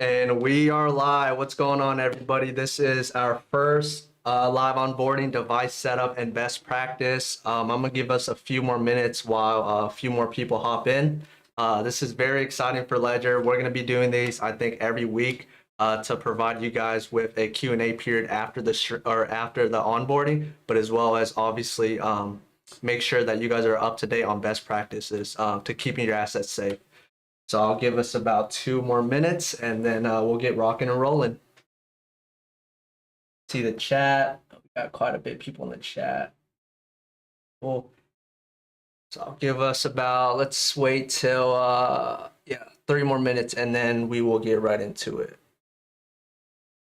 And we are live. What's going on, everybody? This is our first live onboarding device setup and best practice. I'm gonna give us a few more minutes while a few more people hop in. This is very exciting for Ledger. We're gonna be doing these, I think, every week to provide you guys with a Q&A period after after the onboarding, but as well as obviously make sure that you guys are up to date on best practices to keeping your assets safe. So I'll give us about 2 more minutes and then we'll get rocking and rolling. See the chat. We got quite a bit of people in the chat. Cool. So I'll give us about, let's wait till, 3 more minutes and then we will get right into it.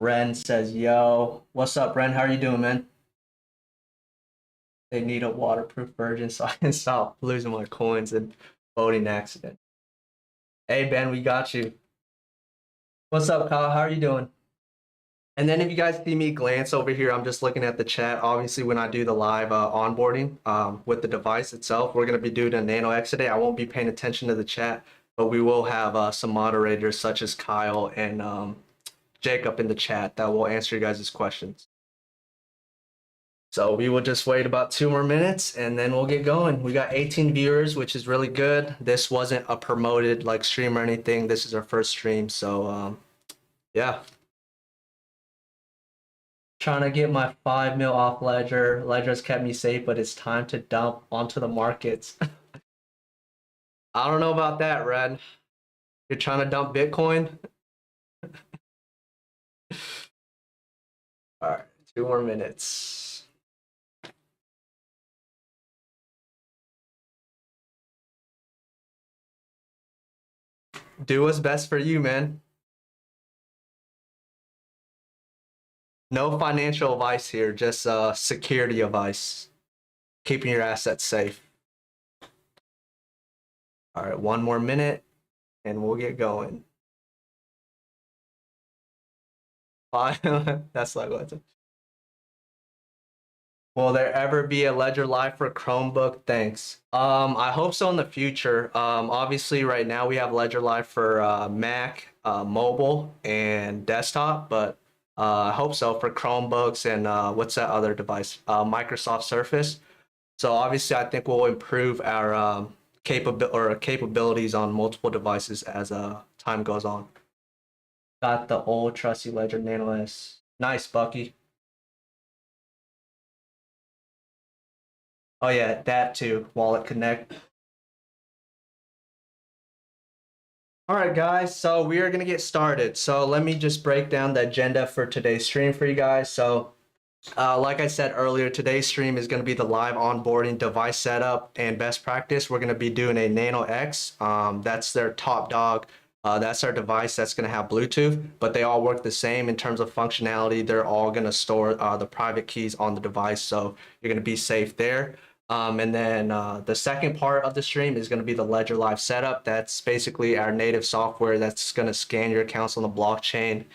Ren says, yo, what's up, Ren? How are you doing, man? They need a waterproof version so I can stop losing my coins in boating accident. Hey, Ben, we got you. What's up, Kyle? How are you doing? And then if you guys see me glance over here, I'm just looking at the chat. Obviously, when I do the live onboarding with the device itself, we're going to be doing a Nano X today. I won't be paying attention to the chat, but we will have some moderators such as Kyle and Jacob in the chat that will answer you guys' questions. So we will just wait about 2 more minutes and then we'll get going. We got 18 viewers, which is really good. This wasn't a promoted like stream or anything. This is our first stream. So yeah. Trying to get my 5 mil off Ledger. Ledger's kept me safe, but it's time to dump onto the markets. I don't know about that, Red. You're trying to dump Bitcoin? All right, 2 more minutes. Do what's best for you, man. No financial advice here, just security advice. Keeping your assets safe. All right, 1 more minute and we'll get going. That's like what. Will there ever be a Ledger Live for Chromebook? Thanks. I hope so in the future. Obviously, right now we have Ledger Live for Mac, mobile, and desktop, but I hope so for Chromebooks and what's that other device? Microsoft Surface. So obviously, I think we'll improve our capabilities on multiple devices as time goes on. Got the old trusty Ledger Nano S. Nice, Bucky. Oh yeah, that too. Wallet Connect. All right, guys. So we are gonna get started. So let me just break down the agenda for today's stream for you guys. So, like I said earlier, today's stream is gonna be the live onboarding device setup and best practice. We're gonna be doing a Nano X. That's their top dog. That's our device that's going to have Bluetooth, but they all work the same in terms of functionality. They're all going to store the private keys on the device, so you're going to be safe there. And then the second part of the stream is going to be the Ledger Live setup. That's basically our native software that's going to scan your accounts on the blockchain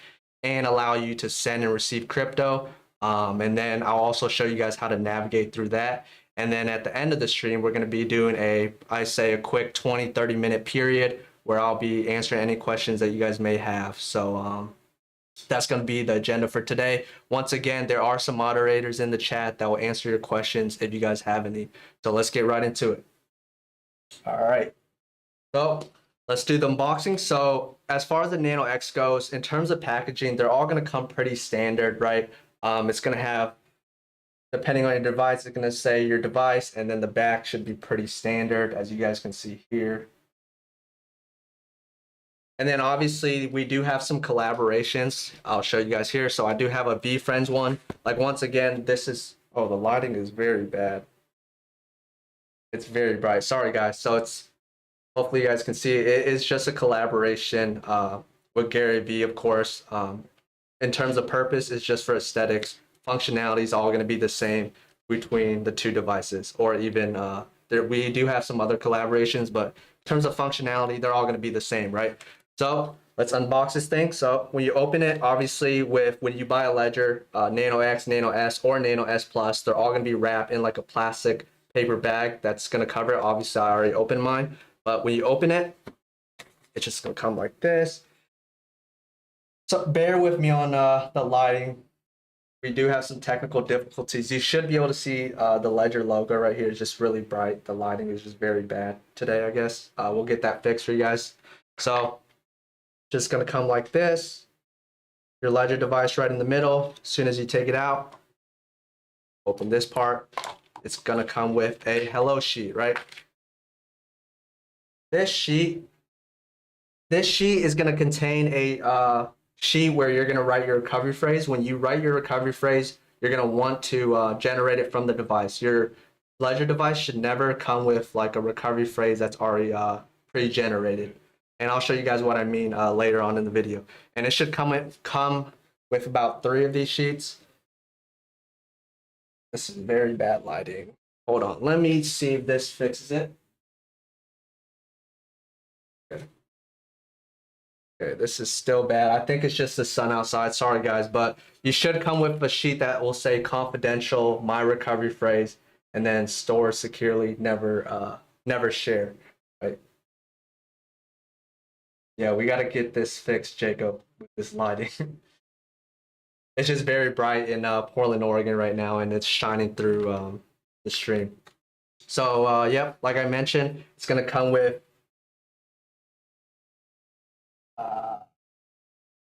and allow you to send and receive crypto. And then I'll also show you guys how to navigate through that. And then at the end of the stream, we're going to be doing a quick 20-30 minute period where I'll be answering any questions that you guys may have. So that's going to be the agenda for today. Once again, there are some moderators in the chat that will answer your questions if you guys have any. So let's get right into it. All right. So let's do the unboxing. So as far as the Nano X goes, in terms of packaging, they're all going to come pretty standard, right? It's going to have, depending on your device, it's going to say your device, and then the back should be pretty standard, as you guys can see here. And then obviously we do have some collaborations. I'll show you guys here. So I do have a VFriends one. Like once again, this is, oh, the lighting is very bad. It's very bright. Sorry guys. So it's, hopefully you guys can see it is just a collaboration with Gary Vee, of course. In terms of purpose, it's just for aesthetics. Functionality is all going to be the same between the two devices, or even we do have some other collaborations, but in terms of functionality, they're all going to be the same, right? So let's unbox this thing. So when you open it, obviously when you buy a Ledger, Nano X, Nano S, or Nano S Plus, they're all going to be wrapped in like a plastic paper bag that's going to cover it. Obviously, I already opened mine, but when you open it, it's just going to come like this. So bear with me on the lighting. We do have some technical difficulties. You should be able to see the Ledger logo right here is just really bright. The lighting is just very bad today, I guess. We'll get that fixed for you guys. So just gonna come like this. Your Ledger device right in the middle. As soon as you take it out, open this part. It's gonna come with a hello sheet, right? This sheet is gonna contain a sheet where you're going to write your recovery phrase. When you write your recovery phrase, you're going to want to generate it from the device. Your Ledger device should never come with like a recovery phrase that's already pre-generated. And I'll show you guys what I mean later on in the video. And it should come with about 3 of these sheets. This is very bad lighting. Hold on. Let me see if this fixes it. Okay, this is still bad. I think it's just the sun outside. Sorry, guys, but you should come with a sheet that will say confidential, my recovery phrase, and then store securely, never share, right? Yeah, we got to get this fixed, Jacob, with this lighting. It's just very bright in Portland, Oregon right now, and it's shining through the stream. So, yep, like I mentioned, it's going to come with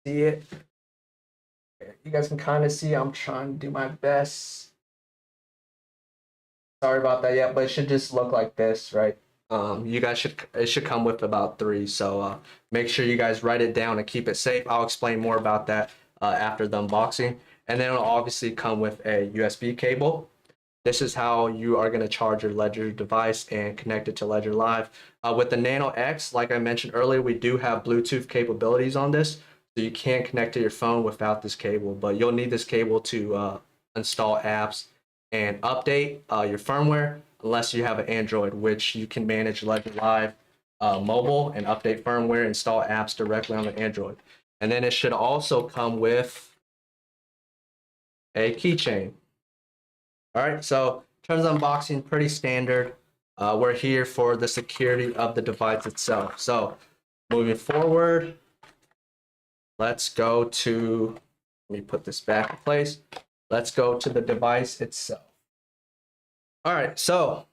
see it. You guys can kind of see I'm trying to do my best. Sorry about that, yeah, but it should just look like this, right? You guys it should come with about 3, so make sure you guys write it down and keep it safe. I'll explain more about that after the unboxing. And then it'll obviously come with a USB cable. This is how you are going to charge your Ledger device and connect it to Ledger Live. With the Nano X, like I mentioned earlier, we do have Bluetooth capabilities on this. So you can't connect to your phone without this cable, but you'll need this cable to install apps and update your firmware, unless you have an Android, which you can manage Ledger Live mobile and update firmware, install apps directly on the Android. And then it should also come with a keychain. All right, so in terms of unboxing, pretty standard. We're here for the security of the device itself. So moving forward, let's go to, let me put this back in place. Let's go to the device itself. All right, so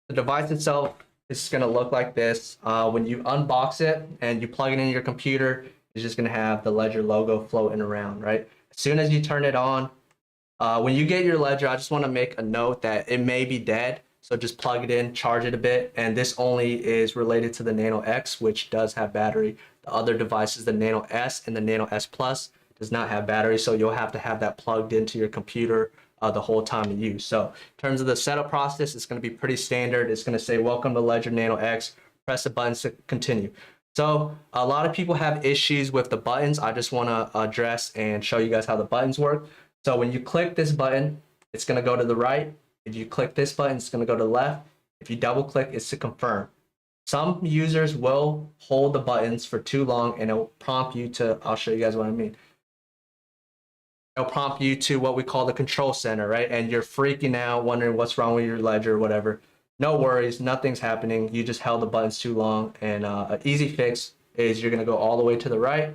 the device itself is going to look like this. When you unbox it and you plug it in your computer, it's just going to have the Ledger logo floating around, right? As soon as you turn it on, when you get your Ledger, I just want to make a note that it may be dead. So just plug it in, charge it a bit. And this only is related to the Nano X, which does have battery. The other devices, the Nano S and the Nano S Plus, does not have battery. So you'll have to have that plugged into your computer the whole time you use. So in terms of the setup process, it's going to be pretty standard. It's going to say, welcome to Ledger Nano X. Press the buttons to continue. So a lot of people have issues with the buttons. I just want to address and show you guys how the buttons work. So when you click this button, it's going to go to the right. If you click this button, it's going to go to the left. If you double click, it's to confirm. Some users will hold the buttons for too long and it'll prompt you to, I'll show you guys what I mean. It'll prompt you to what we call the control center, right? And you're freaking out, wondering what's wrong with your Ledger or whatever. No worries, nothing's happening. You just held the buttons too long. And an easy fix is you're going to go all the way to the right.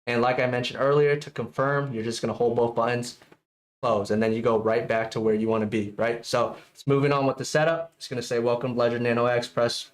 And like I mentioned earlier, to confirm, you're just going to hold both buttons, close, and then you go right back to where you want to be, right? So it's moving on with the setup. It's going to say, welcome Ledger Nano X, press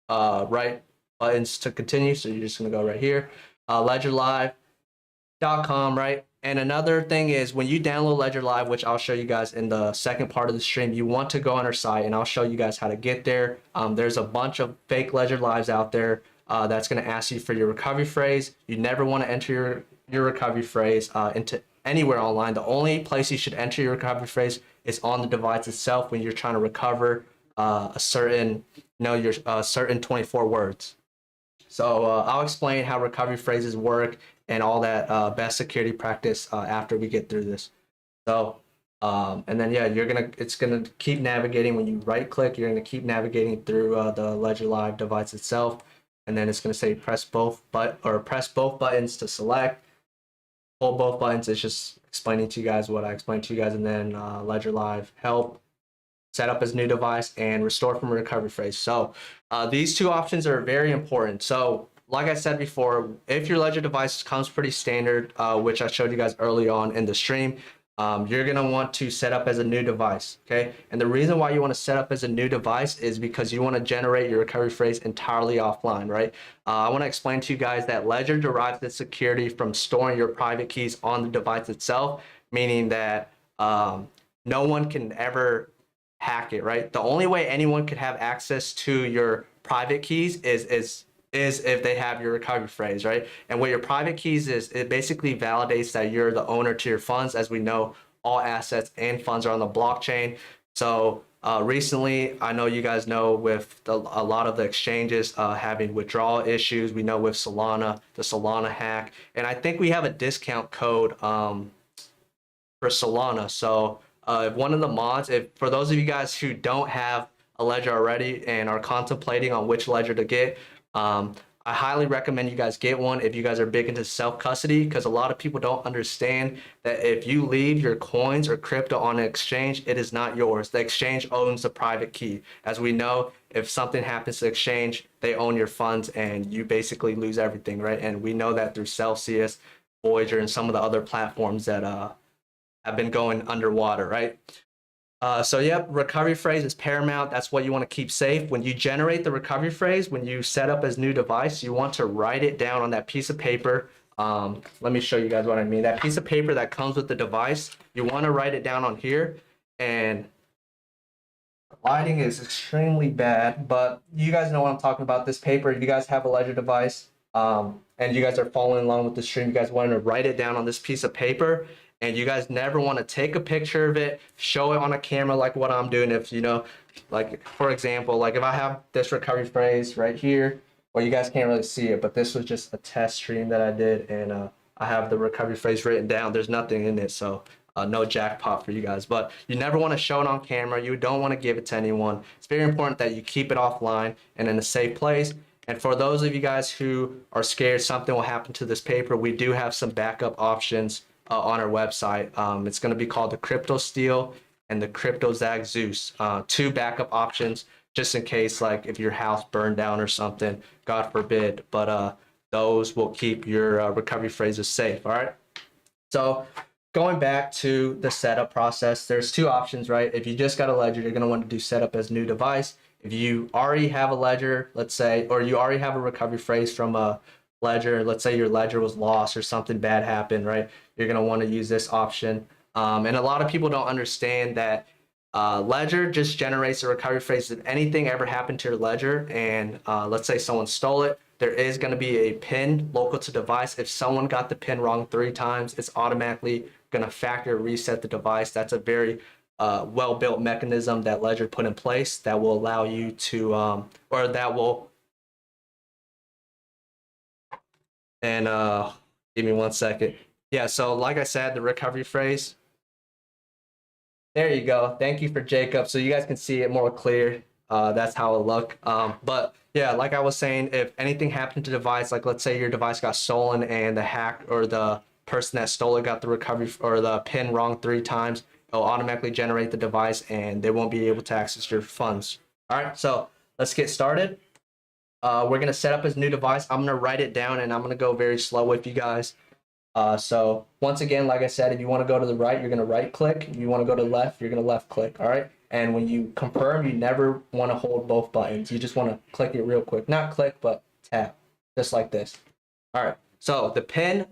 right buttons to continue. So you're just going to go right here, ledgerlive.com, right? And another thing is when you download Ledger Live, which I'll show you guys in the second part of the stream, you want to go on our site and I'll show you guys how to get there. There's a bunch of fake Ledger Lives out there that's going to ask you for your recovery phrase. You never want to enter your recovery phrase into anywhere online. The only place you should enter your recovery phrase is on the device itself when you're trying to recover a certain, your certain 24 words. So I'll explain how recovery phrases work and all that best security practice after we get through this. So, and then yeah, it's gonna keep navigating. When you right click, you're gonna keep navigating through the Ledger Live device itself, and then it's gonna say press both buttons to select. Hold both buttons. It's just explaining to you guys what I explained to you guys, and then Ledger Live help, set up as new device, and restore from a recovery phrase. So these two options are very important. So like I said before, if your ledger device comes pretty standard, which I showed you guys early on in the stream, you're going to want to set up as a new device, okay? And the reason why you want to set up as a new device is because you want to generate your recovery phrase entirely offline, right? I want to explain to you guys that Ledger derives its security from storing your private keys on the device itself, meaning that no one can ever hack it, right? The only way anyone could have access to your private keys is if they have your recovery phrase, right? And what your private keys is, it basically validates that you're the owner to your funds. As we know, all assets and funds are on the blockchain. So recently, I know you guys know with a lot of the exchanges having withdrawal issues. We know with Solana, the Solana hack, and I think we have a discount code for Solana. So one of the mods, if for those of you guys who don't have a ledger already and are contemplating on which ledger to get, I highly recommend you guys get one if you guys are big into self-custody, because a lot of people don't understand that if you leave your coins or crypto on an exchange, it is not yours. The exchange owns the private key. As we know, if something happens to the exchange, they own your funds and you basically lose everything, right? And we know that through Celsius, Voyager, and some of the other platforms that have been going underwater, right? So yep, recovery phrase is paramount. That's what you want to keep safe. When you generate the recovery phrase, when you set up as new device, you want to write it down on that piece of paper. Let me show you guys what I mean. That piece of paper that comes with the device, you want to write it down on here. And lighting is extremely bad, but you guys know what I'm talking about. This paper, if you guys have a Ledger device, and you guys are following along with the stream, you guys want to write it down on this piece of paper. And you guys never want to take a picture of it, show it on a camera like what I'm doing. If you know, like for example, like if I have this recovery phrase right here, well, you guys can't really see it, but this was just a test stream that I did, and I have the recovery phrase written down. There's nothing in it, so no jackpot for you guys. But you never want to show it on camera. You don't want to give it to anyone. It's very important that you keep it offline and in a safe place. And for those of you guys who are scared something will happen to this paper, we do have some backup options on our website. It's going to be called the Crypto Steel and the Crypto Zag Zeus. Two backup options just in case, like if your house burned down or something, God forbid. But those will keep your recovery phrases safe. All right. So going back to the setup process, there's two options, right? If you just got a ledger, you're going to want to do setup as new device. If you already have a ledger, let's say, or you already have a recovery phrase from a ledger, let's say your ledger was lost or something bad happened, right? You're going to want to use this option. And a lot of people don't understand that ledger just generates a recovery phrase. If anything ever happened to your ledger and let's say someone stole it, there is going to be a pin local to device. If someone got the pin wrong 3 times, it's automatically going to factory reset the device. That's a very well-built mechanism that Ledger put in place that will allow you to, or that will, and give me 1 second. Yeah, so like I said, the recovery phrase. There you go. Thank you for Jacob. So you guys can see it more clear. That's how it look. But yeah, like I was saying, if anything happened to the device, like let's say your device got stolen and the hack or the person that stole it got the recovery or the pin wrong 3 times, it'll automatically generate the device and they won't be able to access your funds. All right, so let's get started. We're going to set up as new device. I'm going to write it down and I'm going to go very slow with you guys. So once again, like I said, if you want to go to the right, you're going to right click. If you want to go to the left, you're going to left click. All right. And when you confirm, you never want to hold both buttons. You just want to click it real quick. Not click, but tap, just like this. All right. So the pin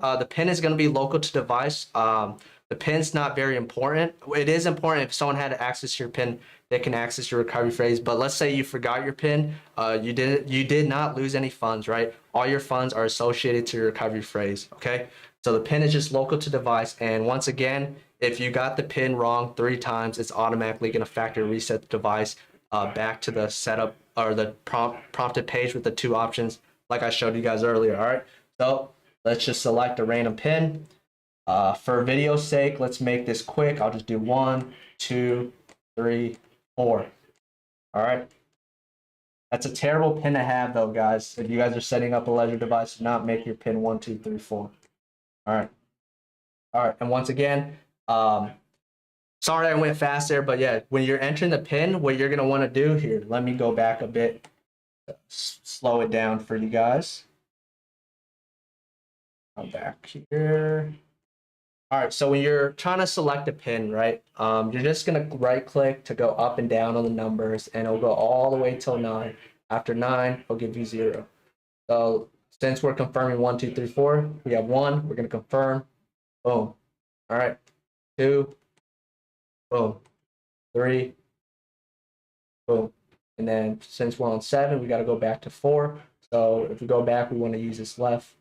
is going to be local to device. The pin's not very important. It is important if someone had to access your pin, they can access your recovery phrase. But let's say you forgot your pin, you did not lose any funds, right? All your funds are associated to your recovery phrase. Okay. So the pin is just local to device. And once again, if you got the pin wrong 3 times, it's automatically going to factory reset the device back to the setup or the prompted page with the 2 options like I showed you guys earlier. All right. So let's just select a random pin. For video's sake, let's make this quick. I'll just do 1, 2, 3, 4. All right. That's a terrible pin to have though, guys. If you guys are setting up a Ledger device, do not make your pin 1, 2, 3, 4. All right. All right. And once again, sorry I went fast there, but yeah, when you're entering the pin, what you're going to want to do here, let me go back a bit, slow it down for you guys. I'm back here. All right, so when you're trying to select a pin, right, you're just gonna right click to go up and down on the numbers, and it'll go all the way till 9. After 9, it'll give you 0. So since we're confirming 1, 2, 3, 4, we have 1. We're gonna confirm. Boom. All right. 2. Boom. 3. Boom. And then since we're on 7, we got to go back to 4. So if we go back, we want to use this left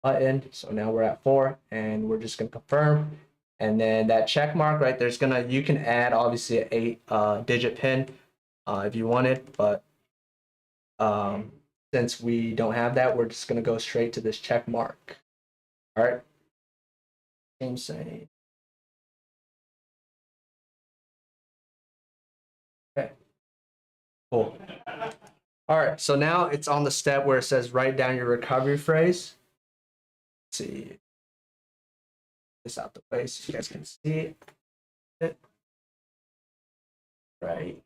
button. So now we're at 4, and we're just going to confirm. And then that check mark, right, you can add obviously an 8-digit pin if you wanted, but since we don't have that, we're just going to go straight to this check mark. All right. Same. Okay. Cool. All right, so now it's on the step where it says write down your recovery phrase. Let's see this out the way so you guys can see it. Right.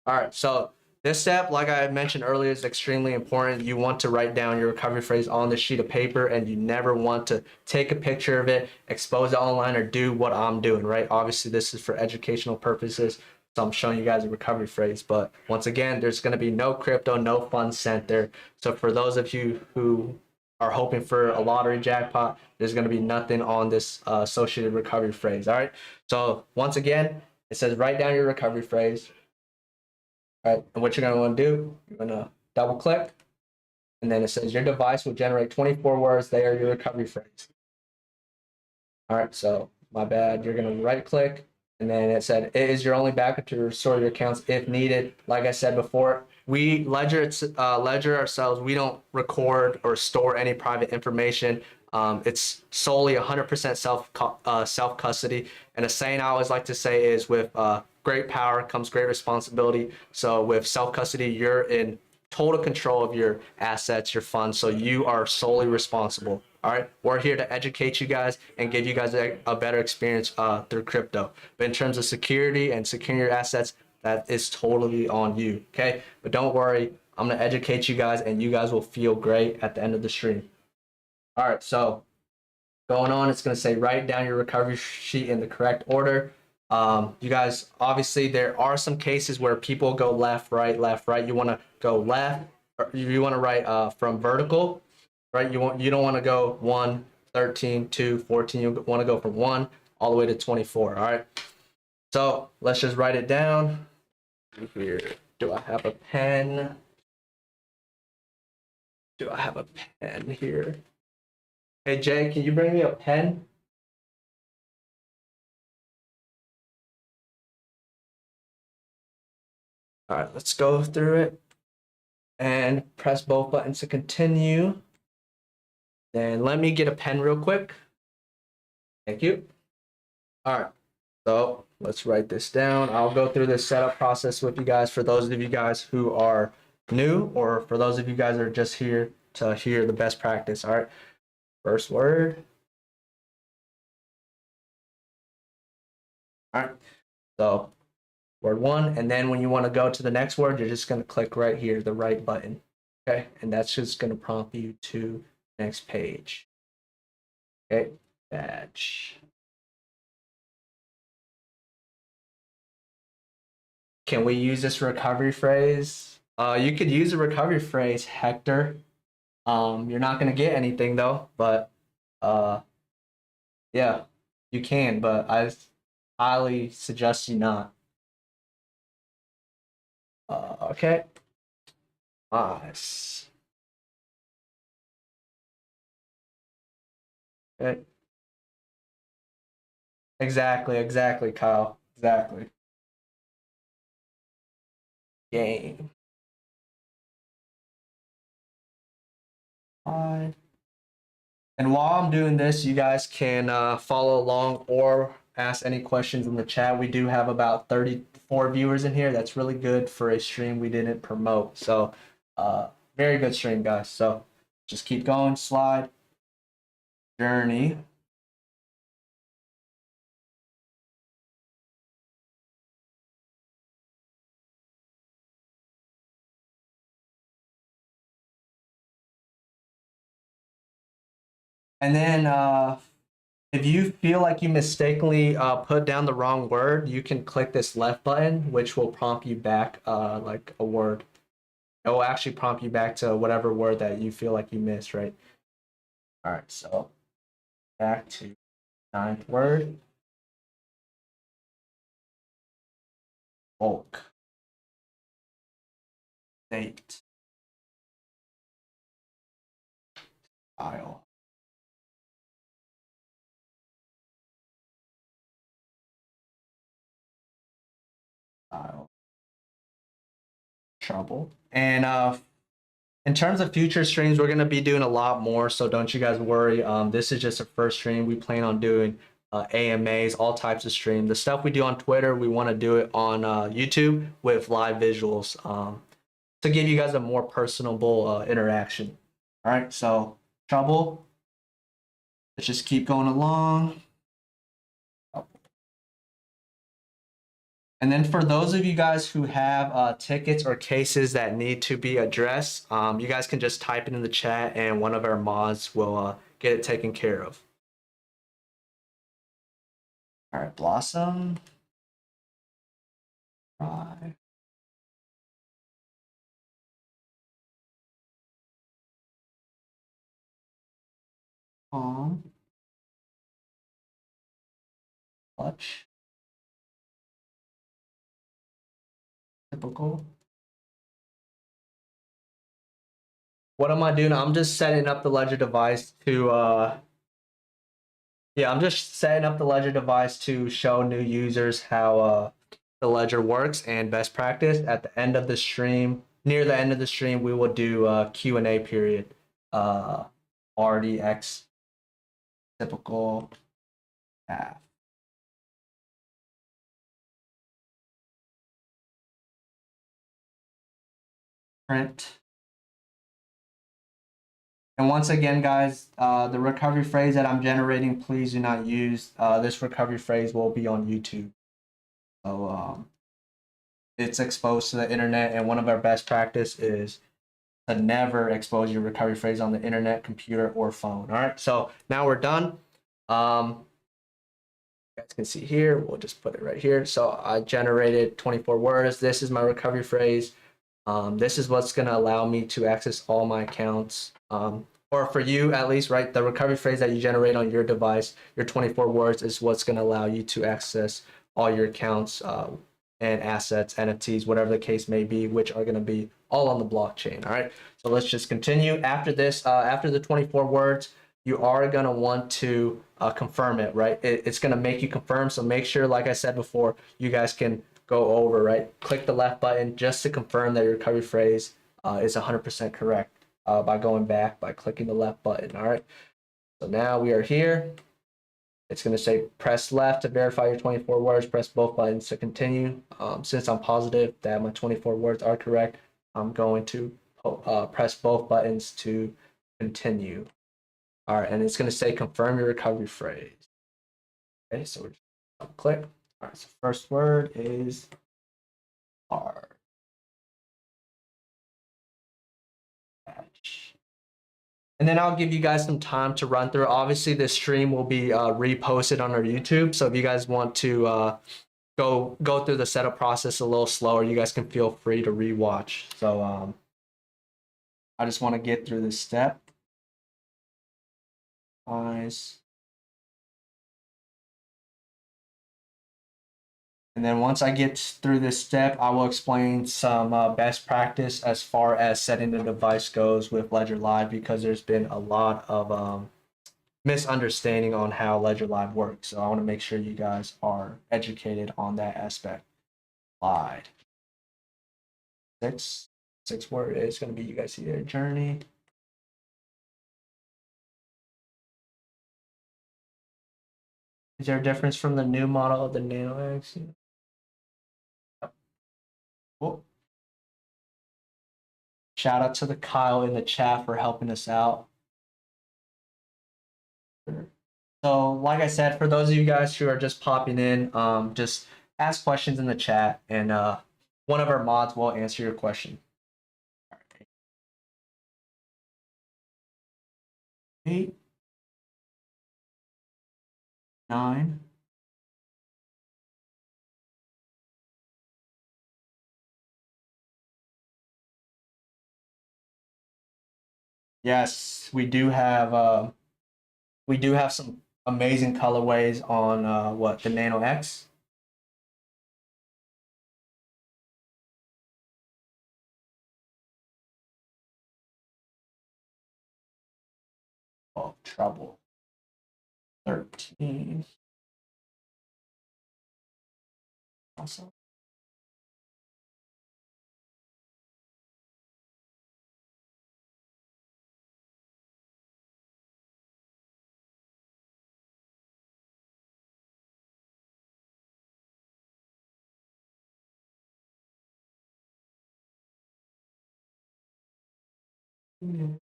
All right, so this step, like I mentioned earlier, is extremely important. You want to write down your recovery phrase on the sheet of paper, and you never want to take a picture of it, expose it online, or do what I'm doing, right? Obviously, this is for educational purposes. So I'm showing you guys a recovery phrase, but once again, there's going to be no crypto, no funds sent there. So for those of you who are hoping for a lottery jackpot, there's going to be nothing on this associated recovery phrase. All right. So once again, it says write down your recovery phrase. All right. And what you're going to want to do, you're going to double click, and then it says your device will generate 24 words. They are your recovery phrase. All right. So my bad. You're going to right click. And then it said, it is your only backup to restore your accounts if needed. Like I said before, we Ledger ourselves, we don't record or store any private information. It's solely 100% self custody. And a saying I always like to say is with great power comes great responsibility. So with self custody, you're in total control of your assets, your funds. So you are solely responsible. All right, we're here to educate you guys and give you guys a better experience through crypto. But in terms of security and securing your assets, that is totally on you. Okay, but don't worry, I'm gonna educate you guys, and you guys will feel great at the end of the stream. All right, so going on, it's gonna say write down your recovery sheet in the correct order. You guys, obviously, there are some cases where people go left, right, left, right. You want to go left, or you want to write from vertical. Right? You don't want to go 1, 13, 2, 14. You want to go from 1 all the way to 24. All right. So let's just write it down. Here, do I have a pen? Do I have a pen here? Hey Jay, can you bring me a pen? All right, let's go through it and press both buttons to continue. Then let me get a pen real quick. Thank you. All right. So let's write this down. I'll go through this setup process with you guys for those of you guys who are new, or for those of you guys that are just here to hear the best practice. All right. First word. All right. So word 1. And then when you want to go to the next word, you're just going to click right here, the right button. Okay. And that's just going to prompt you to next page. Okay. Badge. Can we use this recovery phrase? You could use a recovery phrase, Hector. You're not gonna get anything though, but yeah, you can, but I highly suggest you not. Okay. Nice. Okay. Exactly, Kyle. Exactly. Game. Fine. And while I'm doing this, you guys can follow along or ask any questions in the chat. We do have about 34 viewers in here. That's really good for a stream we didn't promote. So, very good stream, guys. So, just keep going. Slide. Journey. And then if you feel like you mistakenly put down the wrong word, you can click this left button, which will prompt you back like a word. It will actually prompt you back to whatever word that you feel like you missed, right? All right, so back to ninth word. Bulk. Date. Style. Style. Trouble. And in terms of future streams, we're going to be doing a lot more, so don't you guys worry. This is just a first stream. We plan on doing AMAs, all types of stream. The stuff we do on Twitter, we want to do it on YouTube with live visuals to give you guys a more personable interaction. All right, so trouble. Let's just keep going along. And then for those of you guys who have tickets or cases that need to be addressed, you guys can just type it in the chat and one of our mods will get it taken care of. All right, Blossom. Try. Clutch. Typical. What am I doing? I'm just setting up the ledger device to I'm just setting up the ledger device to show new users how the ledger works and best practice. At the end of the stream, near the end of the stream, we will do a Q&A period. RDX typical path. Print. And once again, guys, the recovery phrase that I'm generating, please do not use. This recovery phrase will be on YouTube. So it's exposed to the internet, and one of our best practice is to never expose your recovery phrase on the internet, computer, or phone. All right, so now we're done. You guys can see here, we'll just put it right here. So I generated 24 words. This is my recovery phrase. This is what's going to allow me to access all my accounts. Or for you at least, right? The recovery phrase that you generate on your device, your 24 words is what's going to allow you to access all your accounts and assets, NFTs, whatever the case may be, which are going to be all on the blockchain. All right. So let's just continue. After this, after the 24 words, you are going to want to confirm it, right? It's going to make you confirm. So make sure, like I said before, you guys can go over, right? Click the left button just to confirm that your recovery phrase is 100% correct by going back, by clicking the left button. All right. So now we are here. It's going to say press left to verify your 24 words, press both buttons to continue. Since I'm positive that my 24 words are correct, I'm going to press both buttons to continue. All right, and it's going to say confirm your recovery phrase. Okay, so we're just going to click. All right, so first word is hard. And then I'll give you guys some time to run through. Obviously, this stream will be reposted on our YouTube. So if you guys want to go through the setup process a little slower, you guys can feel free to rewatch. So I just want to get through this step. Guys. And then once I get through this step, I will explain some best practice as far as setting the device goes with Ledger Live, because there's been a lot of misunderstanding on how Ledger Live works. So I want to make sure you guys are educated on that aspect. Slide. Six word is going to be, you guys see their journey. Is there a difference from the new model of the Nano X? Cool. Shout out to the Kyle in the chat for helping us out. So like I said, for those of you guys who are just popping in, just ask questions in the chat and one of our mods will answer your question. Right. 9. Yes, we do have some amazing colorways on the Nano X. Oh, trouble. 13. Awesome. Mm.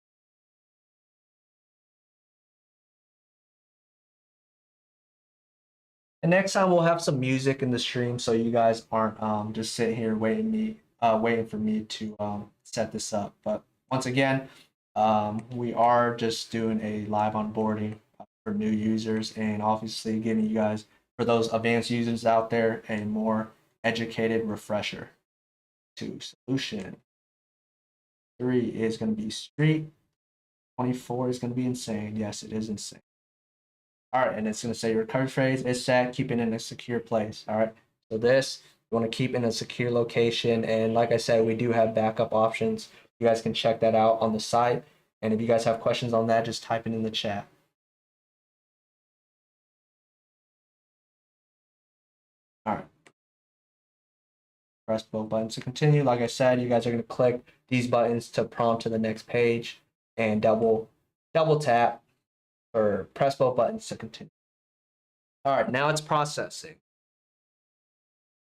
And next time we'll have some music in the stream so you guys aren't just sitting here waiting for me to set this up. But once again, we are just doing a live onboarding for new users and obviously giving you guys, for those advanced users out there, a more educated refresher to solution. 3 is going to be street. 24 is going to be insane. Yes, it is insane. All right, and it's going to say your recovery phrase is set, keep it in a secure place. All right, so this, you want to keep in a secure location. And like I said, we do have backup options. You guys can check that out on the site. And if you guys have questions on that, just type it in the chat. All right. Press both buttons to continue. Like I said, you guys are going to click these buttons to prompt to the next page and double tap or press both buttons to continue. All right, now it's processing.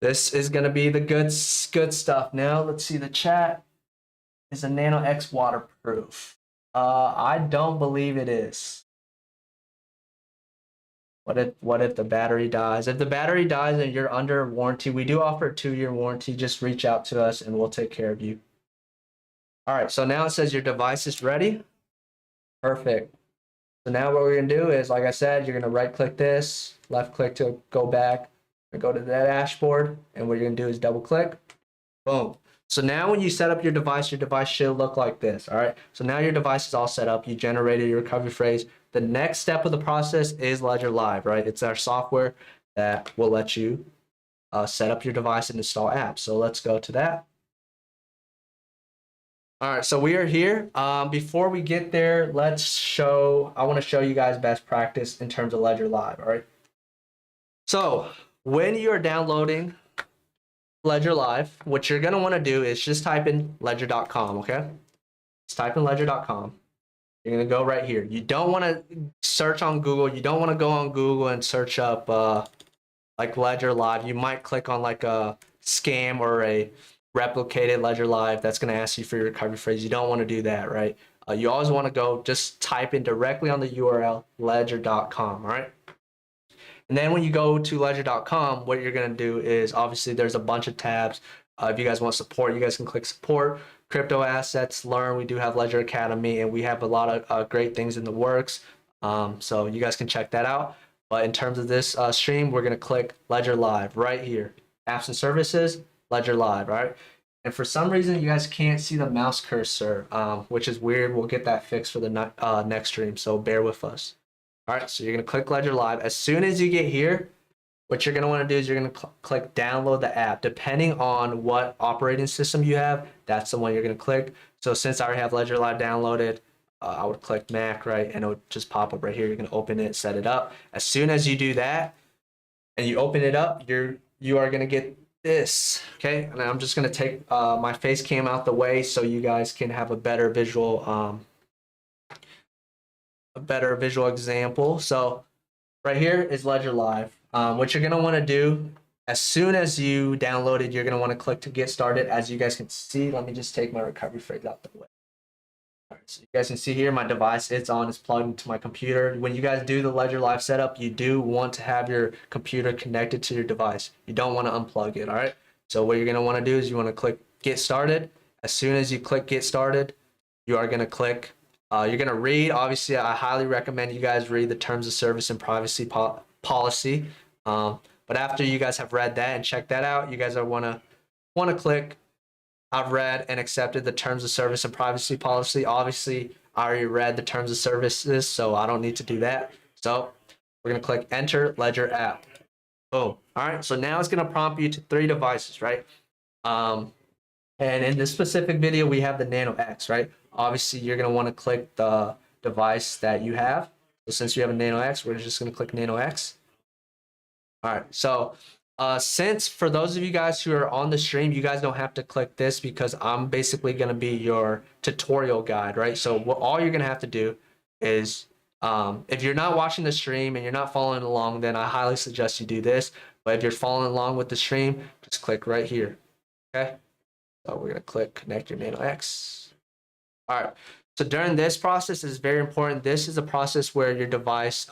This is going to be the good stuff. Now let's see the chat. Is a Nano X waterproof? I don't believe it is. What if the battery dies? If the battery dies and you're under warranty, we do offer a 2-year warranty. Just reach out to us and we'll take care of you. All right, so now it says your device is ready. Perfect. So now what we're gonna do is, like I said, you're gonna right click this, left click to go back, and go to the dashboard, and what you're gonna do is double click, boom. So now when you set up your device should look like this, all right? So now your device is all set up, you generated your recovery phrase. The next step of the process is Ledger Live, right? It's our software that will let you set up your device and install apps. So let's go to that. All right, so we are here. Before we get there, I want to show you guys best practice in terms of Ledger Live, all right? So when you are downloading Ledger Live, what you're gonna wanna do is just type in ledger.com, okay? Just type in ledger.com. You're gonna go right here. You don't wanna search on Google. You don't wanna go on Google and search up like Ledger Live. You might click on like a scam or a replicated Ledger Live that's going to ask you for your recovery phrase. You don't want to do that, right? You always want to go just type in directly on the URL ledger.com, all right? And then when you go to ledger.com, what you're going to do is, obviously there's a bunch of tabs. If you guys want support, you guys can click support, crypto assets, learn. We do have Ledger Academy, and we have a lot of great things in the works. So you guys can check that out. But in terms of this stream, we're going to click Ledger Live right here. Apps and services, Ledger Live, right? And for some reason, you guys can't see the mouse cursor, which is weird. We'll get that fixed for the next stream, so bear with us. All right, so you're going to click Ledger Live. As soon as you get here, what you're going to want to do is you're going to click download the app. Depending on what operating system you have, that's the one you're going to click. So since I already have Ledger Live downloaded, I would click Mac, right? And it would just pop up right here. You're going to open it, set it up. As soon as you do that and you open it up, you are going to get this, okay? And I'm just going to take my face cam out the way so you guys can have a better visual example. So right here is Ledger Live. What you're going to want to do, as soon as you download it, you're going to want to click to get started. As you guys can see, let me just take my recovery phrase out the way. All right, so you guys can see here my device, it's on, it's plugged into my computer. When you guys do the Ledger Live setup, you do want to have your computer connected to your device. You don't want to unplug it, all right? So what you're going to want to do is you want to click Get Started. As soon as you click Get Started, you are going to click, you're going to read. Obviously, I highly recommend you guys read the terms of service and privacy policy. But after you guys have read that and checked that out, you guys are want to click I've read and accepted the terms of service and privacy policy. Obviously, I already read the terms of services, so I don't need to do that. So we're going to click enter ledger app. Boom. All right. So now it's going to prompt you to 3 devices, right? And in this specific video, we have the Nano X, right? Obviously, you're going to want to click the device that you have. So since you have a Nano X, we're just going to click Nano X. All right. So since for those of you guys who are on the stream, you guys don't have to click this because I'm basically going to be your tutorial guide, right? So all you're going to have to do is if you're not watching the stream and you're not following along, then I highly suggest you do this. But if you're following along with the stream, just click right here. Okay. So we're going to click connect your Nano X. All right. So during this process is very important. This is a process where your device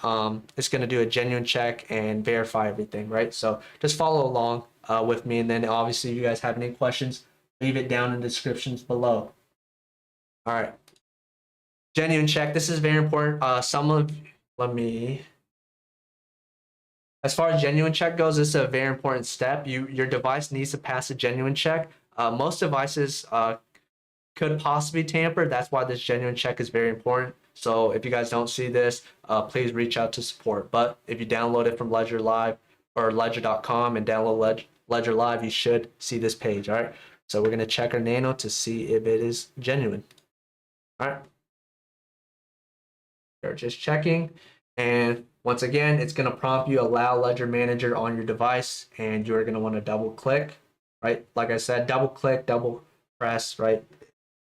is going to do a genuine check and verify everything, right? So just follow along with me. And then obviously if you guys have any questions, leave it down in the descriptions below. All right. Genuine check. This is very important. As far as genuine check goes, this is a very important step. Your device needs to pass a genuine check. Most devices could possibly tamper. That's why this genuine check is very important. So if you guys don't see this, please reach out to support. But if you download it from Ledger Live or ledger.com and download Ledger Live, you should see this page. All right. So we're going to check our Nano to see if it is genuine. All right. We're just checking. And once again, it's going to prompt you allow Ledger Manager on your device. And you're going to want to double click, right? Like I said, double click, double press, right?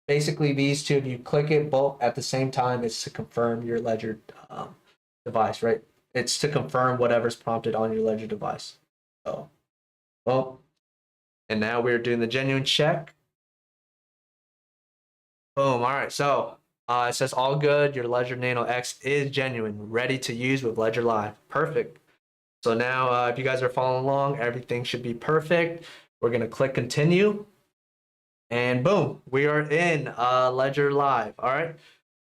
Basically, these two, if you click it both at the same time, it's to confirm your Ledger device, right? It's to confirm whatever's prompted on your Ledger device. So, boom. And now we're doing the genuine check. Boom. All right. So it says all good. Your Ledger Nano X is genuine, ready to use with Ledger Live. Perfect. So now if you guys are following along, everything should be perfect. We're going to click continue. And boom, we are in Ledger Live. All right.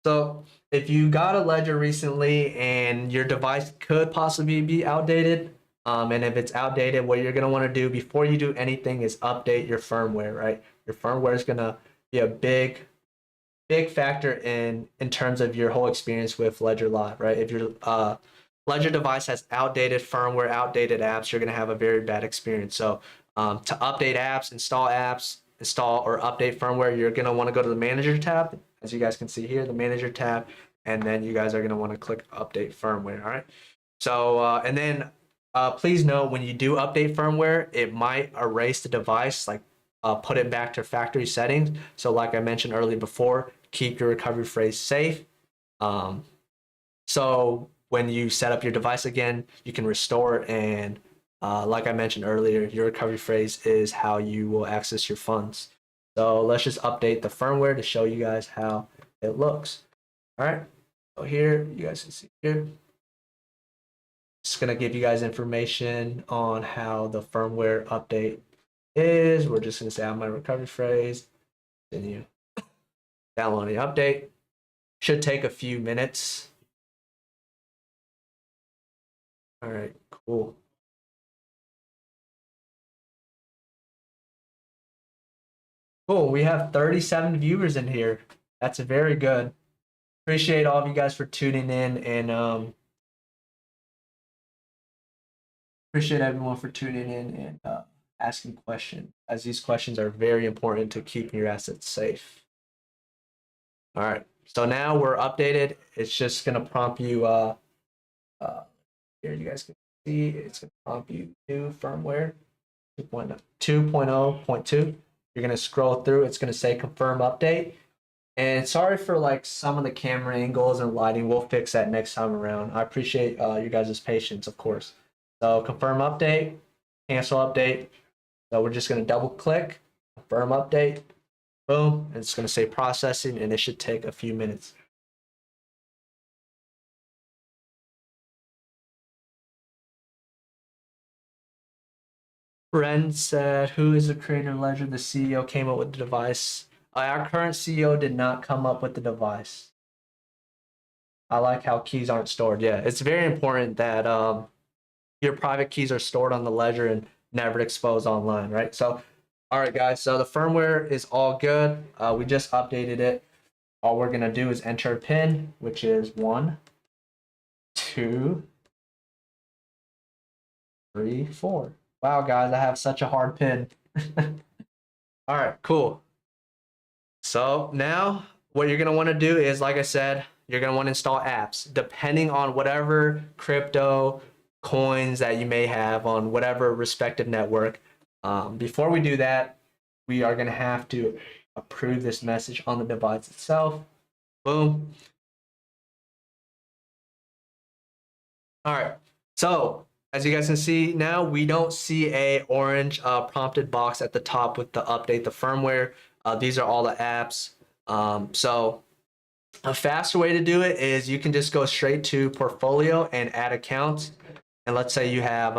So if you got a Ledger recently and your device could possibly be outdated, and if it's outdated, what you're going to want to do before you do anything is update your firmware, right? Your firmware is going to be a big factor in terms of your whole experience with Ledger Live, right? If your Ledger device has outdated firmware, outdated apps, you're going to have a very bad experience. So to update apps, install or update firmware, you're going to want to go to the manager tab, as you guys can see here, the manager tab, and then you guys are going to want to click update firmware. All right. So and then please note when you do update firmware, it might erase the device, like put it back to factory settings. So like I mentioned earlier before, keep your recovery phrase safe. So when you set up your device again, you can restore it, and like I mentioned earlier, your recovery phrase is how you will access your funds. So let's just update the firmware to show you guys how it looks. All right. So here, you guys can see here. It's going to give you guys information on how the firmware update is. We're just going to say out my recovery phrase. Continue. Download the update. Should take a few minutes. All right, cool. Cool. We have 37 viewers in here. That's very good. Appreciate all of you guys for tuning in, and appreciate everyone for tuning in and asking questions, as these questions are very important to keeping your assets safe. All right. So now we're updated. It's just going to prompt you. Here you guys can see it's going to prompt you new firmware 2.0.2. You're going to scroll through. It's going to say confirm update. And sorry for like some of the camera angles and lighting. We'll fix that next time around. I appreciate you guys' patience, of course. So confirm update, cancel update. So we're just going to double click, confirm update. Boom. And it's going to say processing, and it should take a few minutes. Ren said, who is the creator of Ledger? The CEO came up with the device. Our current CEO did not come up with the device. I like how keys aren't stored. Yeah, it's very important that your private keys are stored on the ledger and never exposed online, right? So, all right, guys. So the firmware is all good. We just updated it. All we're gonna do is enter a pin, which is 1, 2, 3, 4. Wow, guys, I have such a hard pin. All right, cool. So now what you're gonna want to do is, like I said, you're gonna want to install apps depending on whatever crypto coins that you may have on whatever respective network. Before we do that, we are gonna have to approve this message on the device itself. Boom. All right. So as you guys can see now, we don't see a orange prompted box at the top with the update the firmware. These are all the apps. So a faster way to do it is you can just go straight to portfolio and add accounts. And let's say you have,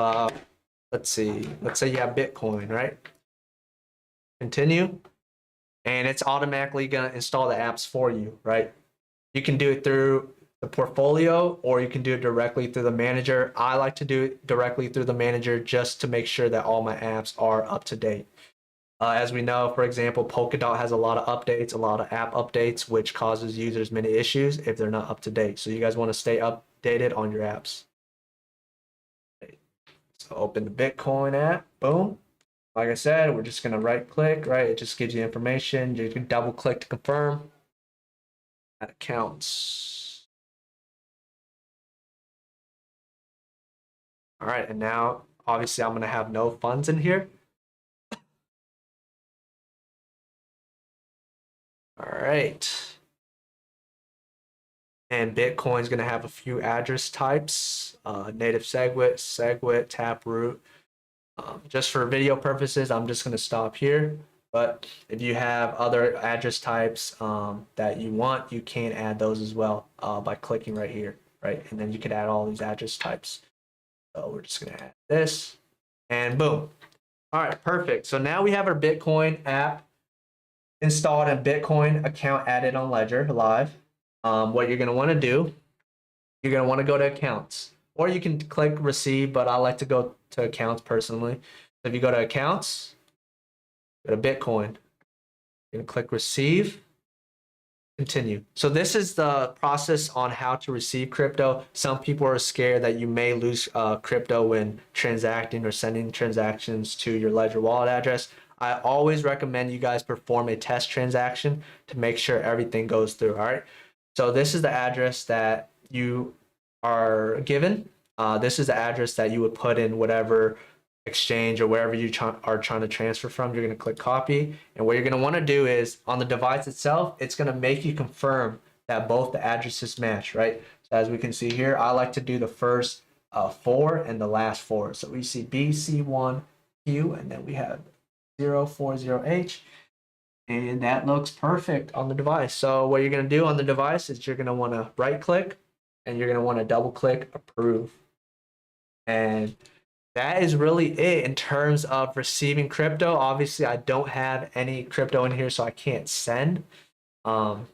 let's say you have Bitcoin, right? Continue. And it's automatically going to install the apps for you, right? You can do it through the portfolio or you can do it directly through the manager. I like to do it directly through the manager just to make sure that all my apps are up to date. As we know, for example, Polkadot has a lot of updates, a lot of app updates, which causes users many issues if they're not up to date. So you guys want to stay updated on your apps. So open the Bitcoin app, boom. Like I said, we're just gonna right click, right? It just gives you information. You can double click to confirm. Add accounts. All right, and now obviously I'm gonna have no funds in here. All right. And Bitcoin's going to have a few address types, native SegWit, Taproot. Just for video purposes, I'm just going to stop here. But if you have other address types that you want, you can add those as well by clicking right here, right? And then you can add all these address types. So we're just going to add this, and boom. All right, perfect. So now we have our Bitcoin app installed and Bitcoin account added on Ledger Live. What you're going to want to do, you're going to want to go to accounts, or you can click receive, but I like to go to accounts personally. So if you go to accounts, go to Bitcoin, you're going to click receive, continue. So this is the process on how to receive crypto. Some people are scared that you may lose crypto when transacting or sending transactions to your Ledger wallet address. I always recommend you guys perform a test transaction to make sure everything goes through. All right. So this is the address that you are given. This is the address that you would put in whatever exchange or wherever you are trying to transfer from. You're going to click copy. And what you're going to want to do is on the device itself, it's going to make you confirm that both the addresses match, right? So as we can see here, I like to do the first 4 and the last 4. So we see BC1Q and then we have 040H. And that looks perfect on the device. So what you're going to do on the device is you're going to want to right click and you're going to want to double click approve. And that is really it in terms of receiving crypto. Obviously, I don't have any crypto in here, so I can't send. And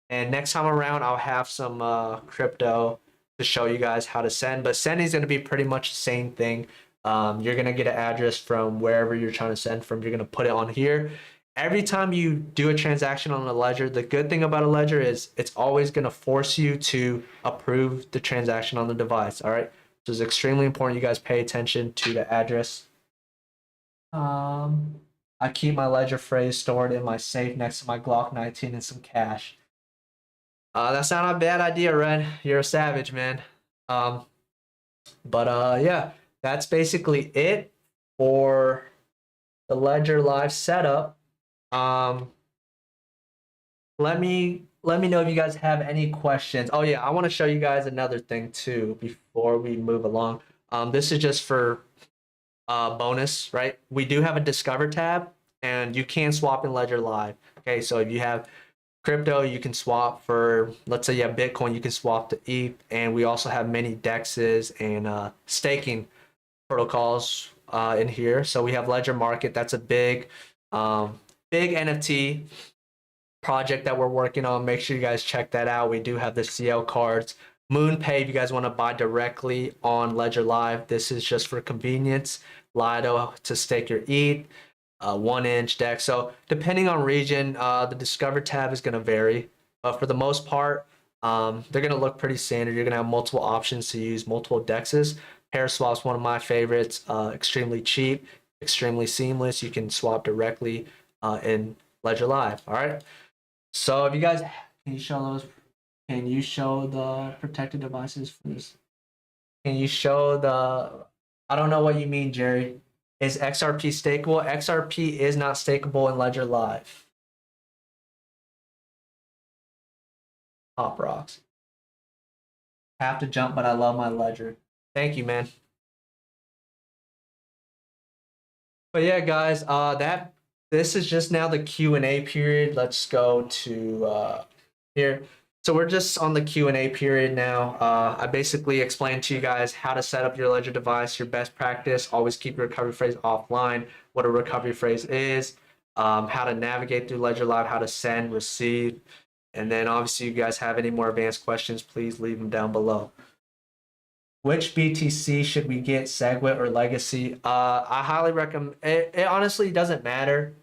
next time around, I'll have some crypto to show you guys how to send. But sending is going to be pretty much the same thing. You're going to get an address from wherever you're trying to send from. You're going to put it on here. Every time you do a transaction on a ledger, the good thing about a ledger is it's always going to force you to approve the transaction on the device. All right. So it's extremely important you guys pay attention to the address. I keep my ledger phrase stored in my safe next to my Glock 19 and some cash. That's not a bad idea, Ren. You're a savage, man. Yeah, that's basically it for the Ledger Live setup. Let me know if you guys have any questions. Oh yeah, I want to show you guys another thing too before we move along. This is just for bonus, right? We do have a Discover tab, and you can swap in Ledger Live. Okay, so if you have crypto, you can swap for, let's say you have Bitcoin, you can swap to ETH, and we also have many DEXs and staking protocols in here. So we have Ledger Market. That's a big NFT project that we're working on. Make sure you guys check that out. We do have the CL cards. MoonPay, if you guys want to buy directly on Ledger Live, this is just for convenience. Lido to stake your ETH, 1-inch deck. So depending on region, the Discover tab is going to vary. But for the most part, they're going to look pretty standard. You're going to have multiple options to use multiple dexes. Pair swap's one of my favorites. Extremely cheap, extremely seamless. You can swap directly in Ledger Live. All right. So if you guys can you show those? Can you show the protected devices for this? Can you show the? I don't know what you mean, Jerry. Is XRP stakeable? XRP is not stakeable in Ledger Live. Pop rocks. Have to jump, but I love my Ledger. Thank you, man. But yeah, guys, this is just now the Q&A period. Let's go to here. So we're just on the Q&A period now. I basically explained to you guys how to set up your Ledger device, your best practice, always keep your recovery phrase offline, what a recovery phrase is, how to navigate through Ledger Live, how to send, receive, and then obviously you guys have any more advanced questions, please leave them down below. Which BTC should we get, SegWit or Legacy? I highly recommend it. Honestly doesn't matter.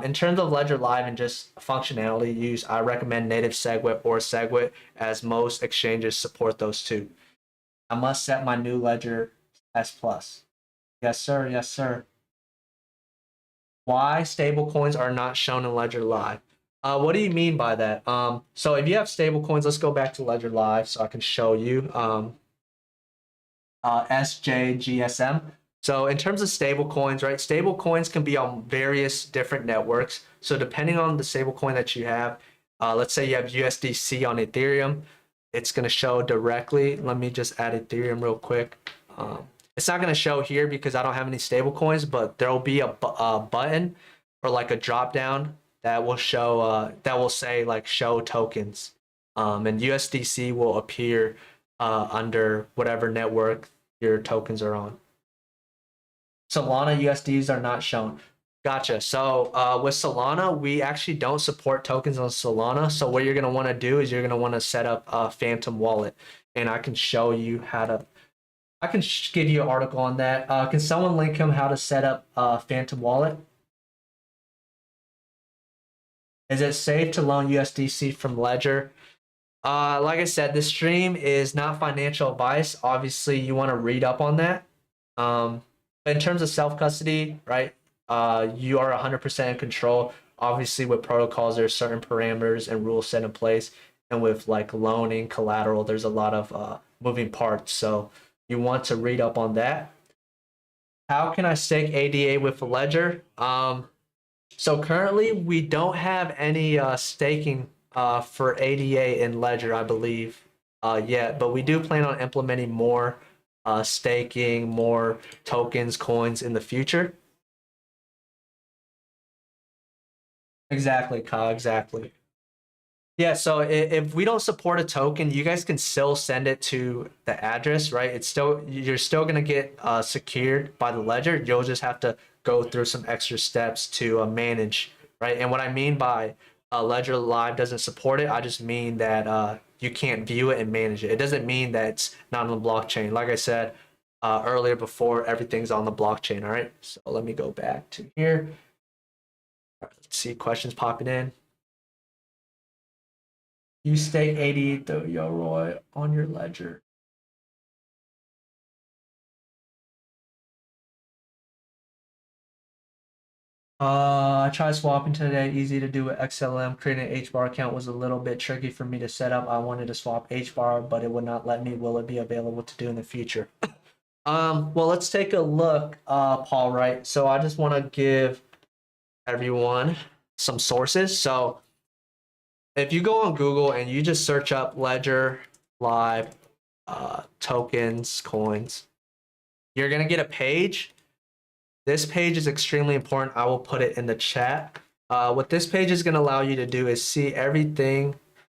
In terms of Ledger Live and just functionality use, I recommend native SegWit or SegWit, as most exchanges support those two. I must set my new Ledger S+. Yes, sir. Yes, sir. Why stablecoins are not shown in Ledger Live? What do you mean by that? So if you have stablecoins, let's go back to Ledger Live so I can show you. SJGSM. So in terms of stable coins, right? Stable coins can be on various different networks. So depending on the stable coin that you have, let's say you have USDC on Ethereum, it's going to show directly. Let me just add Ethereum real quick. It's not going to show here because I don't have any stable coins, but there will be a button or like a drop down that will show that will say like show tokens, and USDC will appear under whatever network your tokens are on. Solana USDs are not shown. Gotcha. So with Solana, we actually don't support tokens on Solana. So what you're going to want to do is you're going to want to set up a Phantom wallet. And I can show you how to, I can give you an article on that. Can someone link him how to set up a Phantom wallet? Is it safe to loan USDC from Ledger? Like I said, this stream is not financial advice. Obviously, you want to read up on that. In terms of self-custody, right, you are 100% in control. Obviously, with protocols, there's certain parameters and rules set in place. And with like loaning, collateral, there's a lot of moving parts. So you want to read up on that. How can I stake ADA with a Ledger? So currently, we don't have any staking for ADA in Ledger, I believe, yet, but we do plan on implementing more staking, more tokens, coins in the future. Exactly, Ka, exactly. Yeah, so if we don't support a token, you guys can still send it to the address, right? It's still, you're still gonna get secured by the Ledger. You'll just have to go through some extra steps to manage, right? And what I mean by Ledger Live doesn't support it, I just mean that you can't view it and manage it. It doesn't mean that it's not on the blockchain. Like I said earlier before, everything's on the blockchain, all right? So let me go back to here. All right, let's see questions popping in. You stake 88 though, yo, Roy, on your Ledger. I tried swapping today. Easy to do with XLM. Creating an HBAR account was a little bit tricky for me to set up. I wanted to swap HBAR, but it would not let me. Will it be available to do in the future? Well, let's take a look, Paul, right? So I just want to give everyone some sources. So if you go on Google and you just search up Ledger Live tokens, coins, you're going to get a page. This page is extremely important. I will put it in the chat. What this page is going to allow you to do is see everything